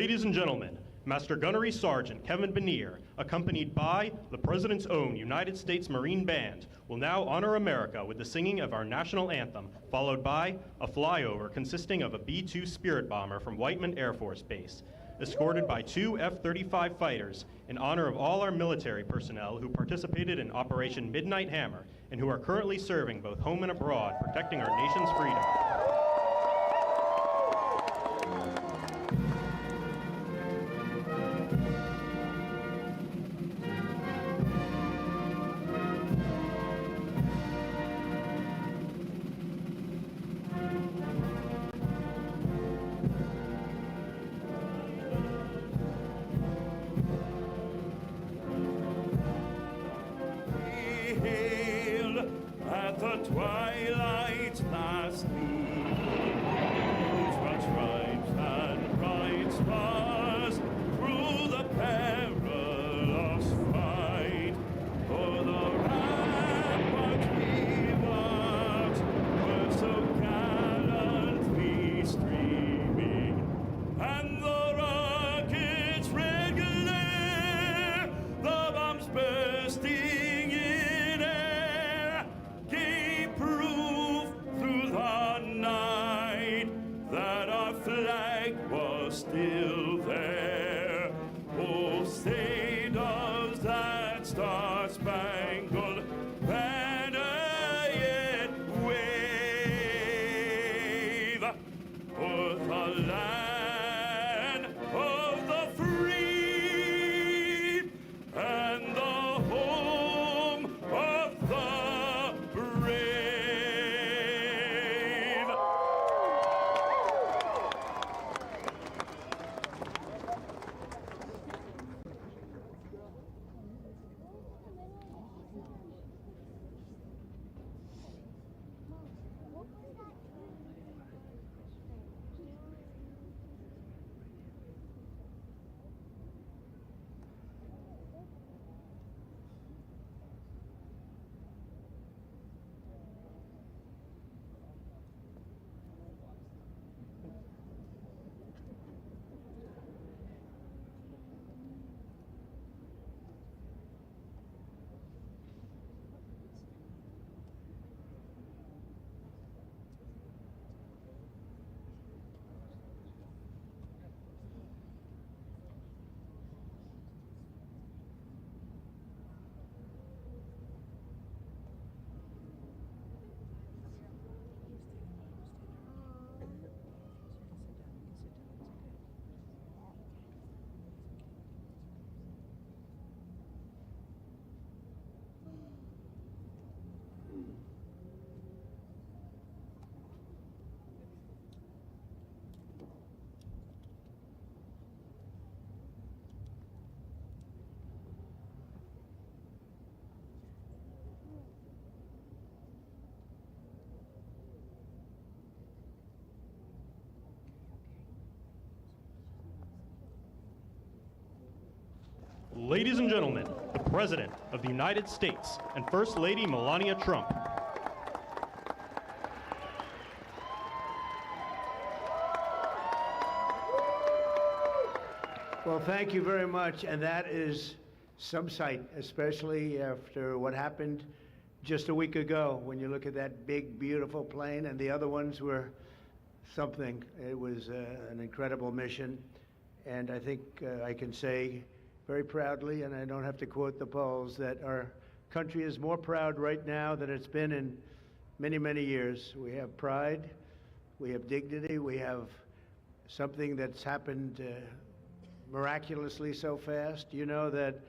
Ladies and gentlemen, Master Gunnery Sergeant Kevin Benier, accompanied by the President's own United States Marine Band, will now honor America with the singing of our national anthem, followed by a flyover consisting of a B-2 Spirit bomber from Whiteman Air Force Base, escorted by 2 F-35 fighters in honor of all our military personnel who participated in Operation Midnight Hammer and who are currently serving both home and abroad, protecting our nation's freedom. Ladies and gentlemen, the President of the United States and First Lady Melania Trump. Well, thank you very much, and that is some sight, especially after what happened just a week ago when you look at that big, beautiful plane, and the other ones were something. It was an incredible mission, and I think I can say very proudly, and I don't have to quote the polls, that our country is more proud right now than it's been in many, many years. We have pride, we have dignity, we have something that's happened miraculously so fast. You know that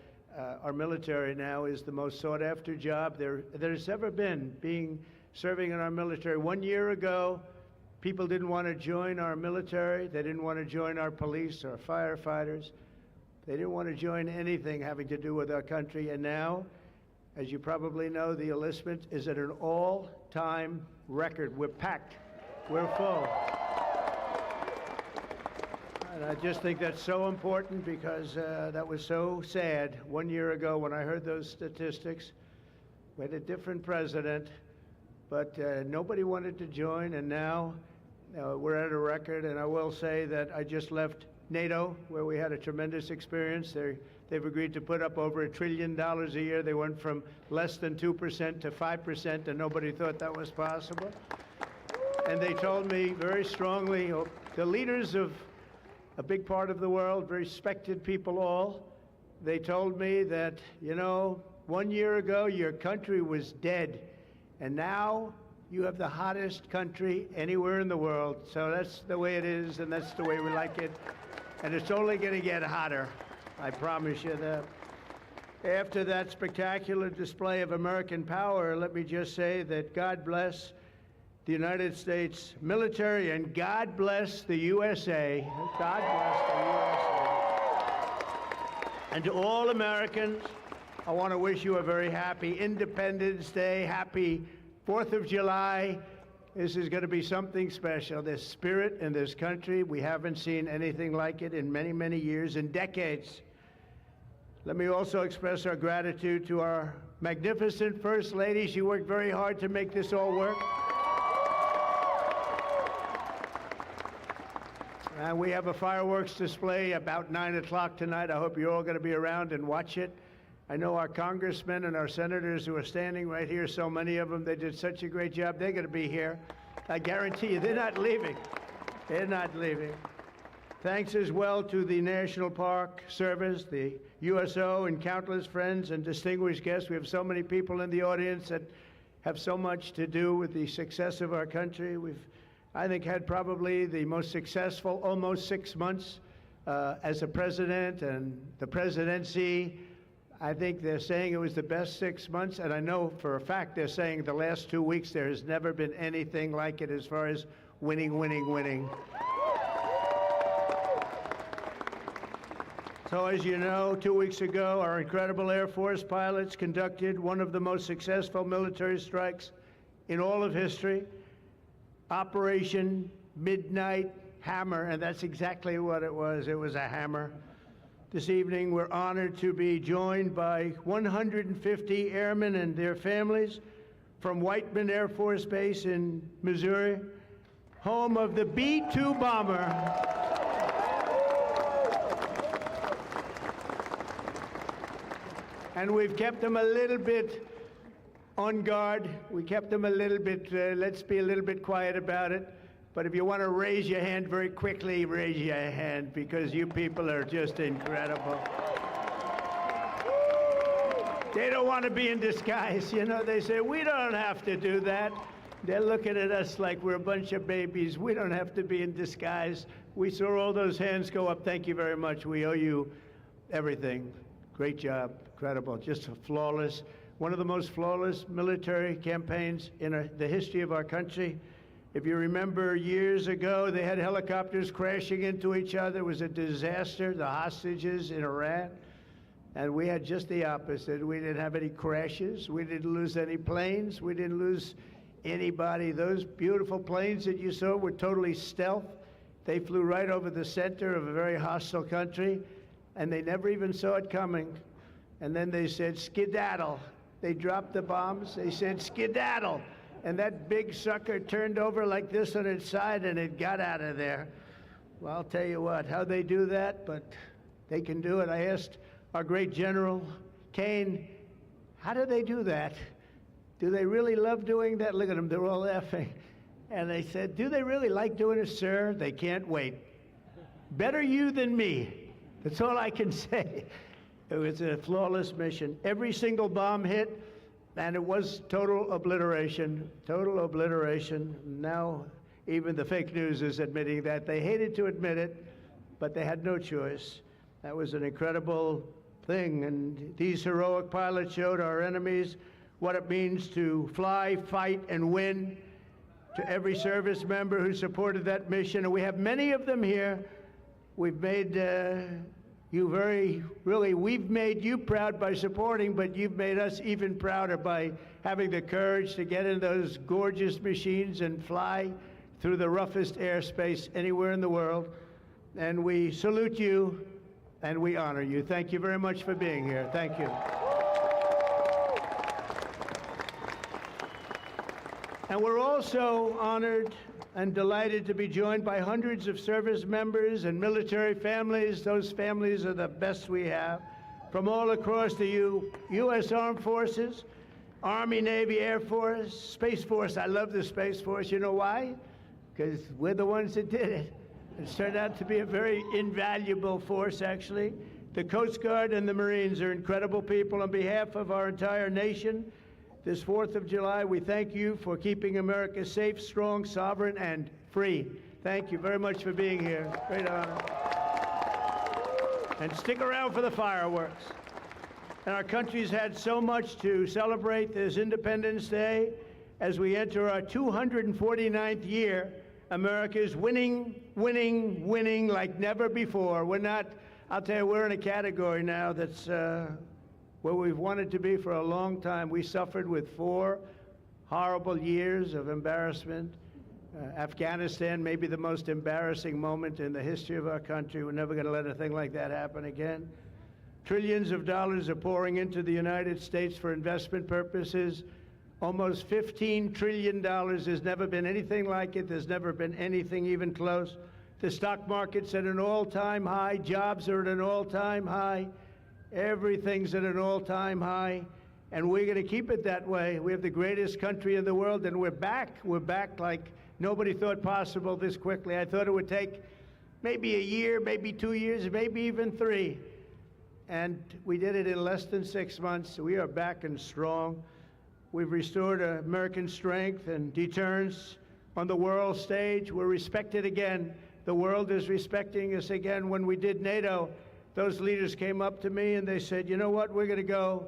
our military now is the most sought after job there's ever been, serving in our military. 1 year ago, people didn't want to join our military, they didn't want to join our police, our firefighters. They didn't want to join anything having to do with our country, and now, as you probably know, the enlistment is at an all-time record. We're packed. We're full. And I just think that's so important because that was so sad 1 year ago when I heard those statistics. We had a different president, but nobody wanted to join, and now we're at a record. And I will say that I just left NATO, where we had a tremendous experience. They've agreed to put up over $1 trillion a year. They went from less than 2% to 5%, and nobody thought that was possible. And they told me very strongly, the leaders of a big part of the world, very respected people all, they told me that, you know, 1 year ago your country was dead, and now you have the hottest country anywhere in the world. So that's the way it is, and that's the way we like it. And it's only going to get hotter, I promise you that. After that spectacular display of American power, let me just say that God bless the United States military, and God bless the USA. God bless the USA. And to all Americans, I want to wish you a very happy Independence Day, happy 4th of July. This is going to be something special. This spirit in this country, we haven't seen anything like it in many, many years and decades. Let me also express our gratitude to our magnificent First Lady. She worked very hard to make this all work. And we have a fireworks display about 9 o'clock tonight. I hope you're all going to be around and watch it. I know our congressmen and our senators who are standing right here, so many of them, they did such a great job. They're going to be here. I guarantee you, they're not leaving. They're not leaving. Thanks as well to the National Park Service, the USO, and countless friends and distinguished guests. We have so many people in the audience that have so much to do with the success of our country. We've, I think, had probably the most successful almost 6 months as a president and the presidency. I think they're saying it was the best 6 months, and I know for a fact they're saying the last 2 weeks there has never been anything like it as far as winning, winning, winning. So as you know, 2 weeks ago, our incredible Air Force pilots conducted one of the most successful military strikes in all of history, Operation Midnight Hammer, and that's exactly what it was. It was a hammer. This evening, we're honored to be joined by 150 airmen and their families from Whiteman Air Force Base in Missouri, home of the B-2 bomber. And we've kept them a little bit on guard. We kept them a little bit, let's be a little bit quiet about it. But if you want to raise your hand very quickly, raise your hand, because you people are just incredible. They don't want to be in disguise. You know, they say, we don't have to do that. They're looking at us like we're a bunch of babies. We don't have to be in disguise. We saw all those hands go up. Thank you very much. We owe you everything. Great job. Incredible. Just flawless. One of the most flawless military campaigns in the history of our country. If you remember years ago, they had helicopters crashing into each other. It was a disaster, the hostages in Iran. And we had just the opposite. We didn't have any crashes. We didn't lose any planes. We didn't lose anybody. Those beautiful planes that you saw were totally stealth. They flew right over the center of a very hostile country, and they never even saw it coming. And then they said, skedaddle. They dropped the bombs. They said, skedaddle. And that big sucker turned over like this on its side, and it got out of there. Well, I'll tell you what, how they do that, but they can do it. I asked our great General Kane, how do they do that? Do they really love doing that? Look at them, they're all laughing. And they said, do they really like doing it, sir? They can't wait. Better you than me. That's all I can say. It was a flawless mission. Every single bomb hit, and it was total obliteration, total obliteration. Now, even the fake news is admitting that. They hated to admit it, but they had no choice. That was an incredible thing, and these heroic pilots showed our enemies what it means to fly, fight, and win. To every service member who supported that mission, and we have many of them here, we've made we've made you proud by supporting, but you've made us even prouder by having the courage to get in those gorgeous machines and fly through the roughest airspace anywhere in the world. And we salute you and we honor you. Thank you very much for being here. Thank you. And we're also honored and delighted to be joined by hundreds of service members and military families. Those families are the best we have, from all across the U.S. Armed Forces, Army, Navy, Air Force, Space Force. I love the Space Force. You know why? Because we're the ones that did it. It's turned out to be a very invaluable force, actually. The Coast Guard and the Marines are incredible people. On behalf of our entire nation, this 4th of July, we thank you for keeping America safe, strong, sovereign, and free. Thank you very much for being here. Great honor. And stick around for the fireworks. And our country's had so much to celebrate this Independence Day. As we enter our 249th year, America is winning, winning, winning like never before. We're not, I'll tell you, we're in a category now that's where we've wanted to be for a long time. We suffered with 4 horrible years of embarrassment. Afghanistan may be the most embarrassing moment in the history of our country. We're never going to let a thing like that happen again. Trillions of dollars are pouring into the United States for investment purposes. Almost $15 trillion. There's never been anything like it. There's never been anything even close. The stock market's at an all-time high. Jobs are at an all-time high. Everything's at an all-time high. And we're going to keep it that way. We have the greatest country in the world, and we're back. We're back like nobody thought possible this quickly. I thought it would take maybe a year, maybe 2 years, maybe even 3. And we did it in less than 6 months. We are back and strong. We've restored American strength and deterrence on the world stage. We're respected again. The world is respecting us again. When we did NATO, those leaders came up to me and they said, you know what, we're going to go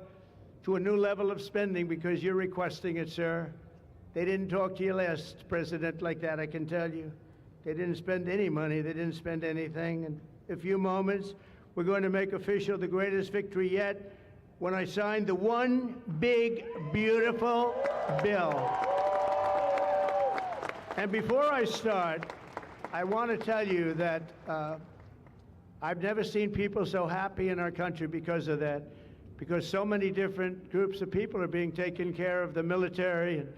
to a new level of spending because you're requesting it, sir. They didn't talk to you last president like that, I can tell you. They didn't spend any money. They didn't spend anything. In a few moments, we're going to make official the greatest victory yet when I signed the one big, beautiful bill. And before I start, I want to tell you that I've never seen people so happy in our country because of that, because so many different groups of people are being taken care of, the military and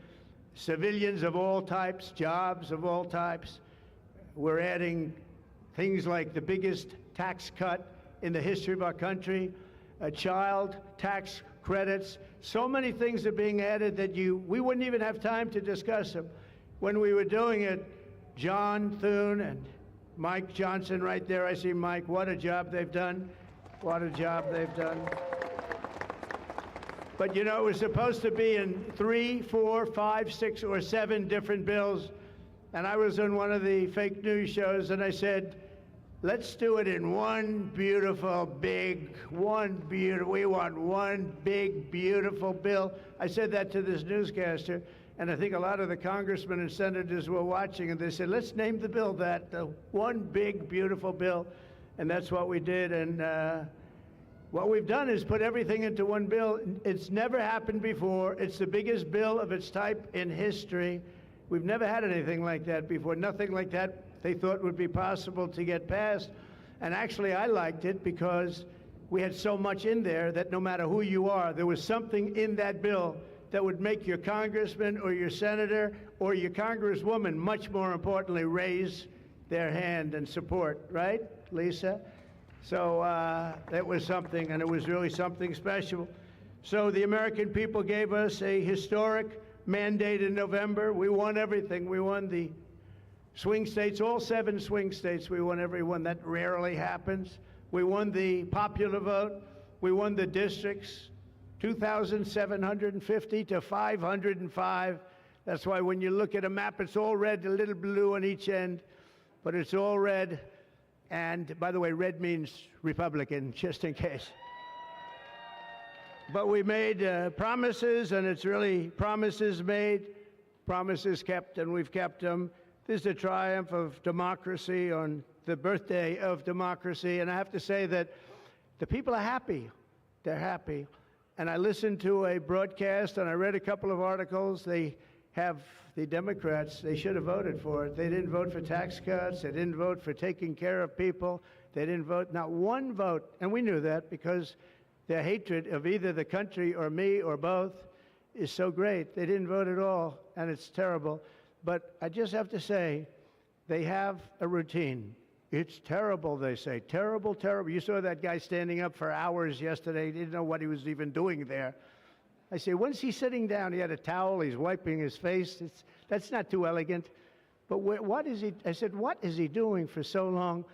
civilians of all types, jobs of all types. We're adding things like the biggest tax cut in the history of our country, child tax credits. So many things are being added that we wouldn't even have time to discuss them. When we were doing it, John Thune and Mike Johnson right there, I see Mike, what a job they've done. What a job they've done. But you know, it was supposed to be in 3, 4, 5, 6, or 7 different bills. And I was on one of the fake news shows and I said, let's do it in one beautiful, big, we want one big, beautiful bill. I said that to this newscaster, and I think a lot of the congressmen and senators were watching, and they said, let's name the bill that, the one big, beautiful bill. And that's what we did. And what we've done is put everything into one bill. It's never happened before. It's the biggest bill of its type in history. We've never had anything like that before. Nothing like that they thought would be possible to get passed. And actually, I liked it because we had so much in there that no matter who you are, there was something in that bill that would make your congressman or your senator or your congresswoman, much more importantly, raise their hand and support, right, Lisa? So that was something, and it was really something special. So the American people gave us a historic mandate in November. We won everything. We won the swing states, all 7 swing states. We won every one. That rarely happens. We won the popular vote. We won the districts, 2,750 to 505. That's why when you look at a map, it's all red, a little blue on each end, but it's all red. And by the way, red means Republican, just in case. But we made promises, and it's really promises made, promises kept, and we've kept them. This is a triumph of democracy on the birthday of democracy, and I have to say that the people are happy. They're happy. And I listened to a broadcast, and I read a couple of articles. They have the Democrats, they should have voted for it. They didn't vote for tax cuts. They didn't vote for taking care of people. They didn't vote, not one vote. And we knew that because their hatred of either the country or me or both is so great. They didn't vote at all, and it's terrible. But I just have to say, they have a routine. It's terrible, they say. Terrible, terrible. You saw that guy standing up for hours yesterday. He didn't know what he was even doing there. I say, when's he sitting down? He had a towel. He's wiping his face. That's not too elegant. But what is he? I said, what is he doing for so long?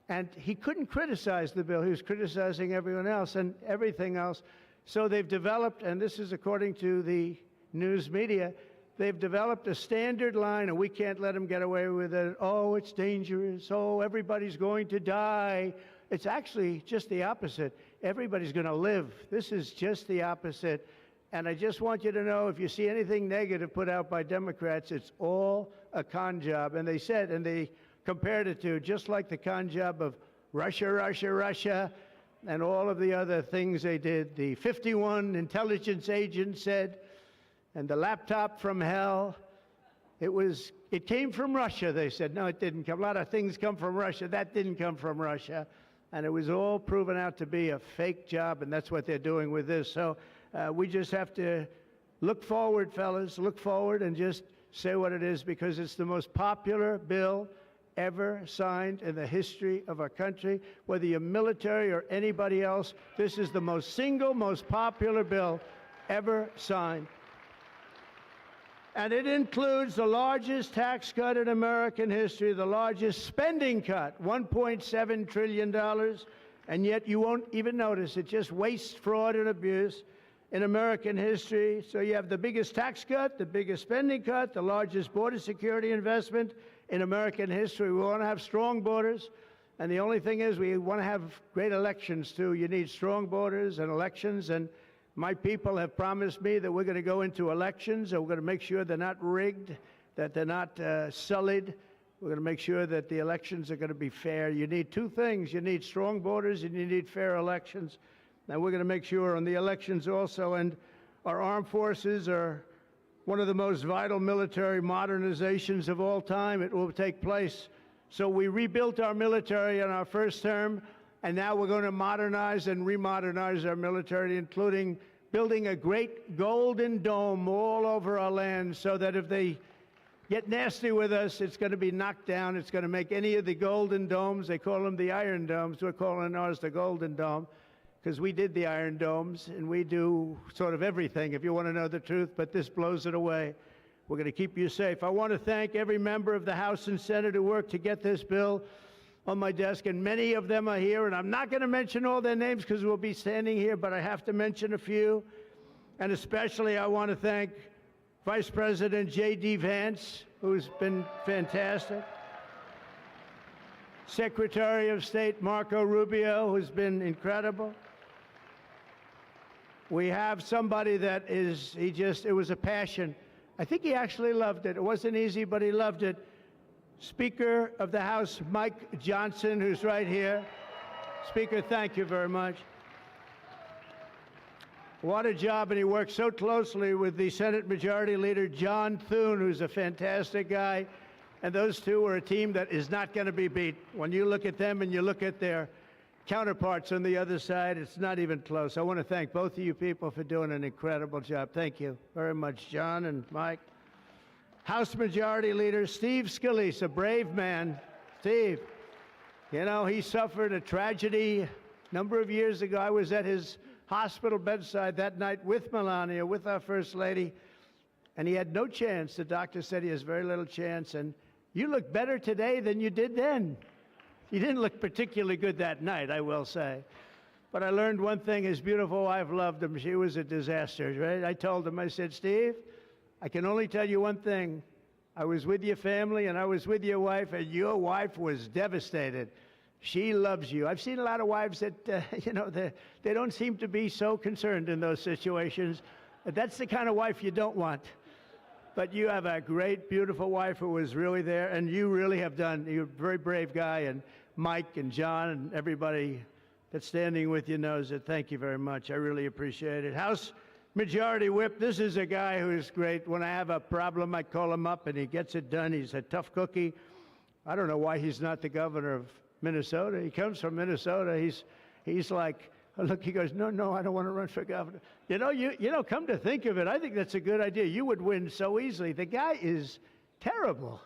And he couldn't criticize the bill. He was criticizing everyone else and everything else. So they've developed, and this is according to the news media, they've developed a standard line, and we can't let them get away with it. Oh, it's dangerous. Oh, everybody's going to die. It's actually just the opposite. Everybody's going to live. This is just the opposite. And I just want you to know, if you see anything negative put out by Democrats, it's all a con job. And they said, and they compared it to just like the con job of Russia, Russia, Russia, and all of the other things they did. The 51 intelligence agents said, and the laptop from hell, it came from Russia, they said. No, it didn't come. A lot of things come from Russia. That didn't come from Russia. And it was all proven out to be a fake job, and that's what they're doing with this. So we just have to look forward, fellas, look forward and just say what it is, because it's the most popular bill ever signed in the history of our country. Whether you're military or anybody else, this is the most popular bill ever signed. And it includes the largest tax cut in American history, the largest spending cut, $1.7 trillion, and yet you won't even notice it. Just waste, fraud, and abuse in American history. So you have the biggest tax cut, the biggest spending cut, the largest border security investment in American history. We want to have strong borders, and the only thing is we want to have great elections, too. You need strong borders and elections, and my people have promised me that we're going to go into elections, and we're going to make sure they're not rigged, that they're not sullied. We're going to make sure that the elections are going to be fair. You need two things. You need strong borders, and you need fair elections. And we're going to make sure on the elections also. And our armed forces are one of the most vital military modernizations of all time. It will take place. So we rebuilt our military in our first term, and now we're going to modernize and remodernize our military, including building a great golden dome all over our land, so that if they get nasty with us, it's going to be knocked down. It's going to make any of the golden domes, they call them the Iron Domes, we're calling ours the Golden Dome, because we did the Iron Domes, and we do sort of everything, if you want to know the truth, but this blows it away. We're going to keep you safe. I want to thank every member of the House and Senate who worked to get this bill on my desk, and many of them are here, and I'm not going to mention all their names because we'll be standing here, but I have to mention a few. And especially I want to thank Vice President J.D. Vance, who's been fantastic, Secretary of State Marco Rubio, who's been incredible. We have somebody that it was a passion. I think he actually loved it. It wasn't easy, but he loved it. Speaker of the House, Mike Johnson, who's right here. Speaker, thank you very much. What a job, and he worked so closely with the Senate Majority Leader, John Thune, who's a fantastic guy. And those two are a team that is not going to be beat. When you look at them and you look at their counterparts on the other side, it's not even close. I want to thank both of you people for doing an incredible job. Thank you very much, John and Mike. House Majority Leader Steve Scalise, a brave man. Steve, you know, he suffered a tragedy a number of years ago. I was at his hospital bedside that night with Melania, with our First Lady, and he had no chance. The doctor said he has very little chance, and you look better today than you did then. You didn't look particularly good that night, I will say. But I learned one thing. His beautiful wife loved him. She was a disaster, right? I told him, I said, Steve, I can only tell you one thing. I was with your family, and I was with your wife, and your wife was devastated. She loves you. I've seen a lot of wives that, you know, they don't seem to be so concerned in those situations. That's the kind of wife you don't want. But you have a great, beautiful wife who was really there, and you really have done. You're a very brave guy, and Mike and John and everybody that's standing with you knows it. Thank you very much. I really appreciate it. House Majority Whip, this is a guy who is great. When I have a problem, I call him up, and he gets it done. He's a tough cookie. I don't know why he's not the governor of Minnesota. He comes from Minnesota. He's like, look, he goes, no, I don't want to run for governor. You know, come to think of it, I think that's a good idea. You would win so easily. The guy is Terrible.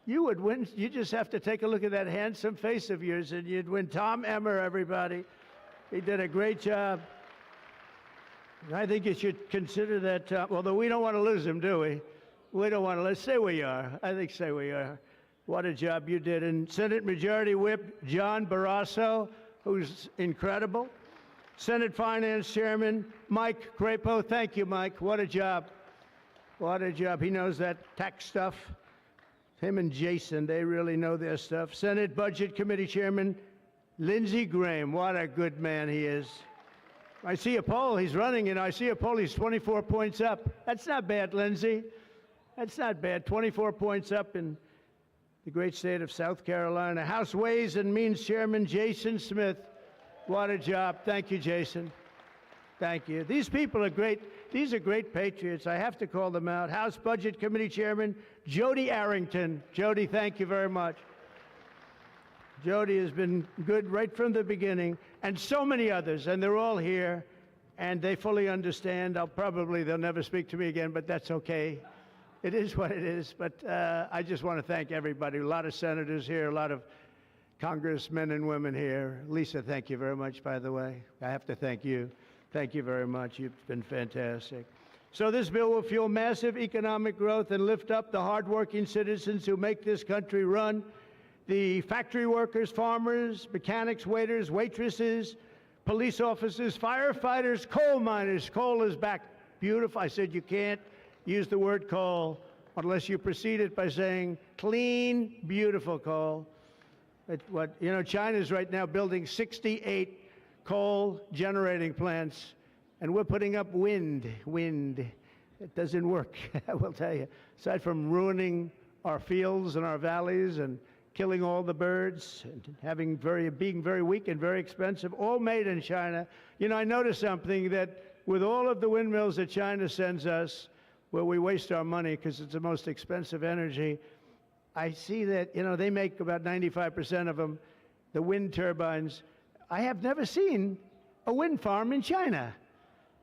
You would win. You just have to take a look at that handsome face of yours and you'd win. Tom Emmer, everybody. He did a great job. I think you should consider that, although we don't want to lose him, do we? We don't want to. Let's say we are. I think say we are. What a job you did. And Senate Majority Whip John Barrasso, who's incredible. Senate Finance Chairman Mike Crapo. Thank you, Mike. What a job. What a job. He knows that tax stuff. Him and Jason, they really know their stuff. Senate Budget Committee Chairman Lindsey Graham. What a good man he is. I see a poll. He's running, and I see a poll. He's 24 points up. That's not bad, Lindsey. That's not bad. 24 points up in the great state of South Carolina. House Ways and Means Chairman Jason Smith. What a job. Thank you, Jason. Thank you. These people are great. These are great patriots. I have to call them out. House Budget Committee Chairman Jody Arrington. Jody, thank you very much. Jody has been good right from the beginning, and so many others, and they're all here, and they fully understand. They'll never speak to me again, but that's okay. It is what it is, but I just want to thank everybody. A lot of senators here, a lot of congressmen and women here. Lisa, thank you very much, by the way. I have to thank you. Thank you very much. You've been fantastic. So this bill will fuel massive economic growth and lift up the hardworking citizens who make this country run. The factory workers, farmers, mechanics, waiters, waitresses, police officers, firefighters, coal miners. Coal is back. Beautiful. I said you can't use the word coal unless you precede it by saying clean, beautiful coal. China's right now building 68 coal generating plants, and we're putting up wind. It doesn't work, I will tell you. Aside from ruining our fields and our valleys and killing all the birds and being very weak and very expensive, all made in China. I noticed something, that with all of the windmills that China sends us, where we waste our money because it's the most expensive energy, I see that, they make about 95% of them, the wind turbines. I have never seen a wind farm in China.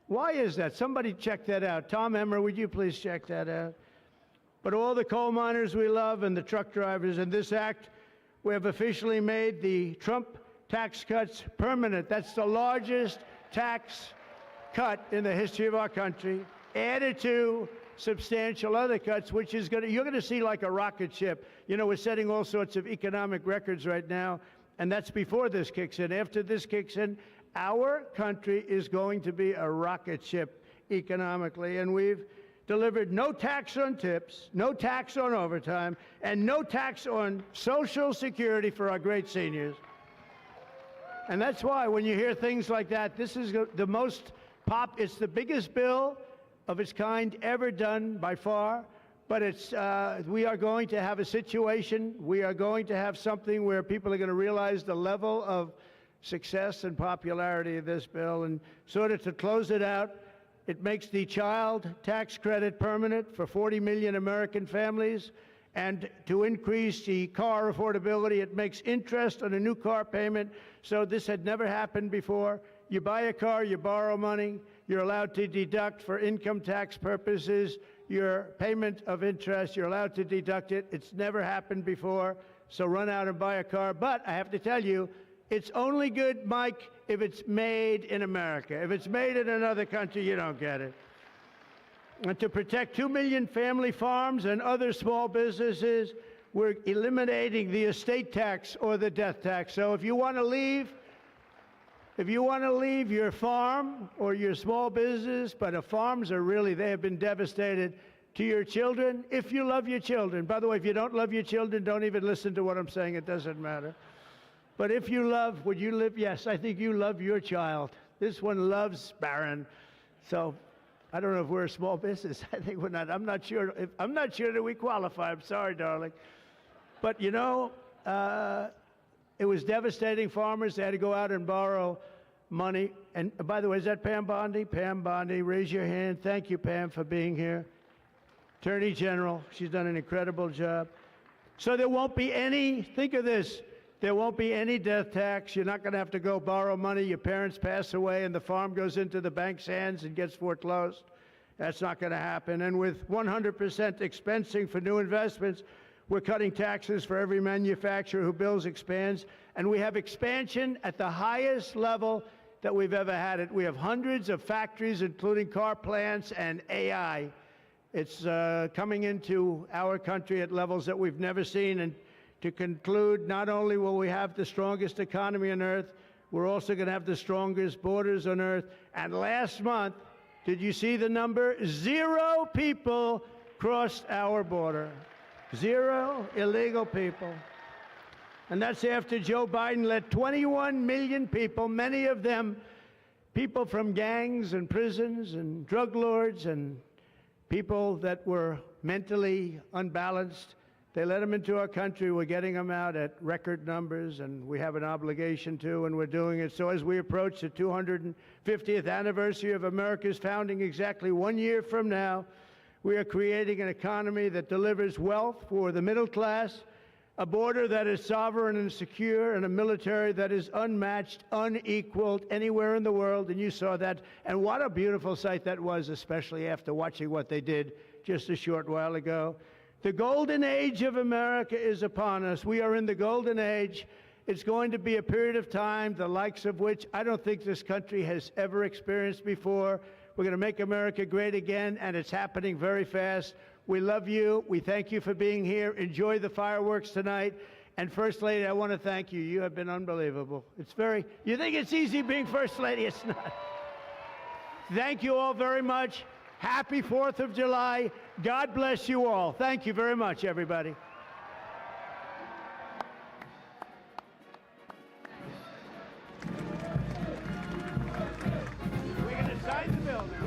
Why is that? Somebody check that out. Tom Emmer, would you please check that out? But all the coal miners we love and the truck drivers, in this act, we have officially made the Trump tax cuts permanent. That's the largest tax cut in the history of our country, added to substantial other cuts, which is you're going to see like a rocket ship. We're setting all sorts of economic records right now, and that's before this kicks in. After this kicks in, our country is going to be a rocket ship economically, and we've delivered no tax on tips, no tax on overtime, and no tax on Social Security for our great seniors. And that's why when you hear things like that, this is it's the biggest bill of its kind ever done by far, but we are going to have a situation, we are going to have something where people are going to realize the level of success and popularity of this bill. And sort of to close it out, it makes the child tax credit permanent for 40 million American families. And to increase the car affordability, it makes interest on a new car payment. So this had never happened before. You buy a car, you borrow money, you're allowed to deduct for income tax purposes your payment of interest. You're allowed to deduct it. It's never happened before. So run out and buy a car. But I have to tell you, it's only good, Mike, if it's made in America. If it's made in another country, you don't get it. And to protect 2 million family farms and other small businesses, we're eliminating the estate tax or the death tax. So if you want to leave your farm or your small business, but farms they have been devastated, to your children, if you love your children. By the way, if you don't love your children, don't even listen to what I'm saying. It doesn't matter. But if you love, would you live? Yes, I think you love your child. This one loves Barron. So I don't know if we're a small business. I think we're not. I'm not sure that we qualify. I'm sorry, darling. But it was devastating. Farmers, they had to go out and borrow money. And by the way, is that Pam Bondi? Pam Bondi, raise your hand. Thank you, Pam, for being here. Attorney General, she's done an incredible job. So there won't be any, think of this, there won't be any death tax. You're not going to have to go borrow money. Your parents pass away and the farm goes into the bank's hands and gets foreclosed. That's not going to happen. And with 100% expensing for new investments, we're cutting taxes for every manufacturer who builds, expands, and we have expansion at the highest level that we've ever had it. We have hundreds of factories, including car plants and AI. It's coming into our country at levels that we've never seen. And to conclude, not only will we have the strongest economy on earth, we're also going to have the strongest borders on earth. And last month, did you see the number? 0 people crossed our border. 0 illegal people. And that's after Joe Biden let 21 million people, many of them people from gangs and prisons and drug lords and people that were mentally unbalanced, they let them into our country. We're getting them out at record numbers, and we have an obligation to, and we're doing it. So as we approach the 250th anniversary of America's founding exactly 1 year from now, we are creating an economy that delivers wealth for the middle class, a border that is sovereign and secure, and a military that is unmatched, unequaled anywhere in the world. And you saw that. And what a beautiful sight that was, especially after watching what they did just a short while ago. The golden age of America is upon us. We are in the golden age. It's going to be a period of time, the likes of which I don't think this country has ever experienced before. We're going to make America great again, and it's happening very fast. We love you. We thank you for being here. Enjoy the fireworks tonight. And First Lady, I want to thank you. You have been unbelievable. You think it's easy being First Lady? It's not. Thank you all very much. Happy 4th of July. God bless you all. Thank you very much, everybody. We're going to sign the bill now.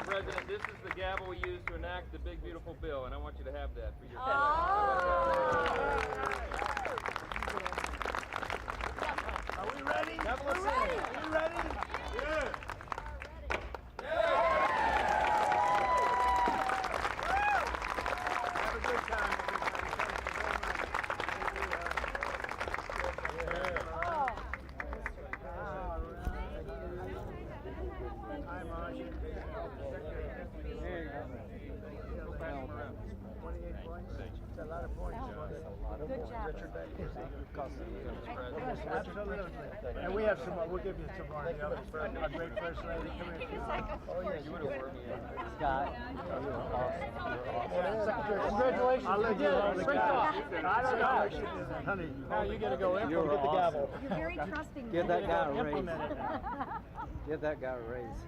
President, this is the gavel we use to enact the big, beautiful bill, and I want you to have that for your Are we ready? Gavel us in. Are we ready? Yeah. Have a good time, everybody. Hi, Marcia. There you go. Good job. Absolutely. And we have some more. We'll give you some more. Our great First Lady. Come here. Oh, yeah, you would have worn me in. Scott, you were awesome. Secretary, congratulations. I'll let you hold the gavel. I don't know. Honey, now you got to go in. You were awesome. You're very trusting. Give that guy a raise. Give that guy a raise.